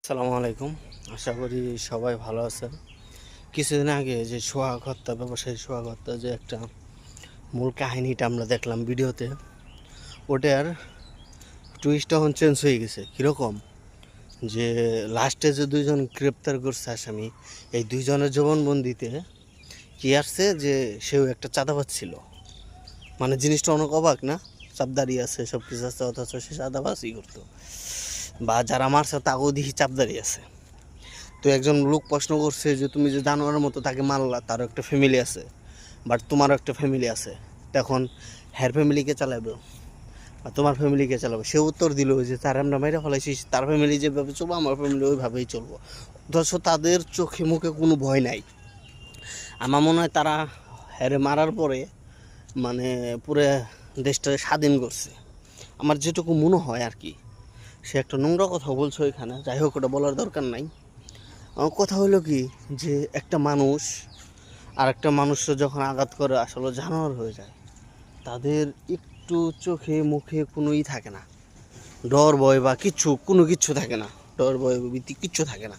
আসসালামু আলাইকুম। আশা করি সবাই ভালো আছেন। কিছুদিন আগে যে সোহাগ হত্যা, ব্যবসায়ী সোহাগ হত্যা যে একটা মূল কাহিনীটা আমরা দেখলাম ভিডিওতে, ওটার টুইস্ট এখন চেঞ্জ হয়ে গেছে। কীরকম যে লাস্টে যে দুইজন গ্রেপ্তার করছে আসামি, এই দুইজনের জবানবন্দিতে কি আসছে যে সেও একটা চাঁদাবাজ ছিল। মানে জিনিসটা অনেক অবাক না? চাপদারি আছে, সব কিছু আছে, অথচ সে চাঁদাবাজই করতো, বা যারা মারছে তাকেও দেখি চাপদারি আছে। তো একজন লোক প্রশ্ন করছে যে তুমি যে জানোয়ারের মতো তাকে মারলা, তারও একটা ফ্যামিলি আছে, বাট তোমারও একটা ফ্যামিলি আছে, তখন হ্যার ফ্যামিলিকে চালাবে বা তোমার ফ্যামিলিকে চালাবে? সে উত্তর দিল যে তার আমরা মেরে ফেলাইছি, তার ফ্যামিলি যেভাবে চলবো আমার ফ্যামিলি ওইভাবেই চলবো। অথচ তাদের চোখে মুখে কোনো ভয় নাই। আমার মনে হয় তারা হ্যারে মারার পরে মানে পুরো দেশটা স্বাধীন করছে, আমার যেটুকু মনে হয় আর কি। সে একটা নোংরা কথা বলছো এখানে, যাই হোক ওটা বলার দরকার নাই। কথা হলো কি, যে একটা মানুষ আর একটা মানুষকে যখন আঘাত করে আসলে জানোয়ার হয়ে যায়, তাদের একটু চোখে মুখে কোনোই থাকে না, ডর ভয় বা কোনো কিচ্ছু থাকে না, ডর ভয় ভীতি কিচ্ছু থাকে না।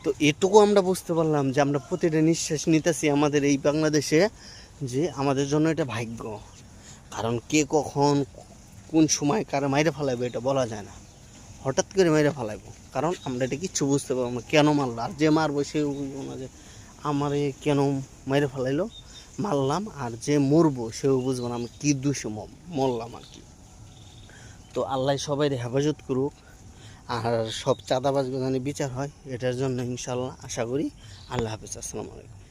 তো এটুকু আমরা বুঝতে পারলাম যে আমরা প্রতিটা নিঃশ্বাস নিতেছি আমাদের এই বাংলাদেশে, যে আমাদের জন্য এটা ভাগ্য। কারণ কে কখন কোন সময় কারে মাইরে ফেলাবে এটা বলা যায় না, হঠাৎ করে মেরে ফেলাইবো। কারণ আমরা এটা কিচ্ছু বুঝতে পারবো না কেন মারলো, আর যে মারবো সেও বুঝবো না যে আমারে কেন মেরে ফেলাইলো, মারলাম। আর যে মরবো সেও বুঝবো না আমি কী দোষে মরলাম আর কি। তো আল্লাহ সবাই হেফাজত করুক, আর সব চাঁদাবাজ যেন বিচার হয়, এটার জন্য ইনশাল্লাহ আশা করি। আল্লাহ হাফিজ, আসসালামু আলাইকুম।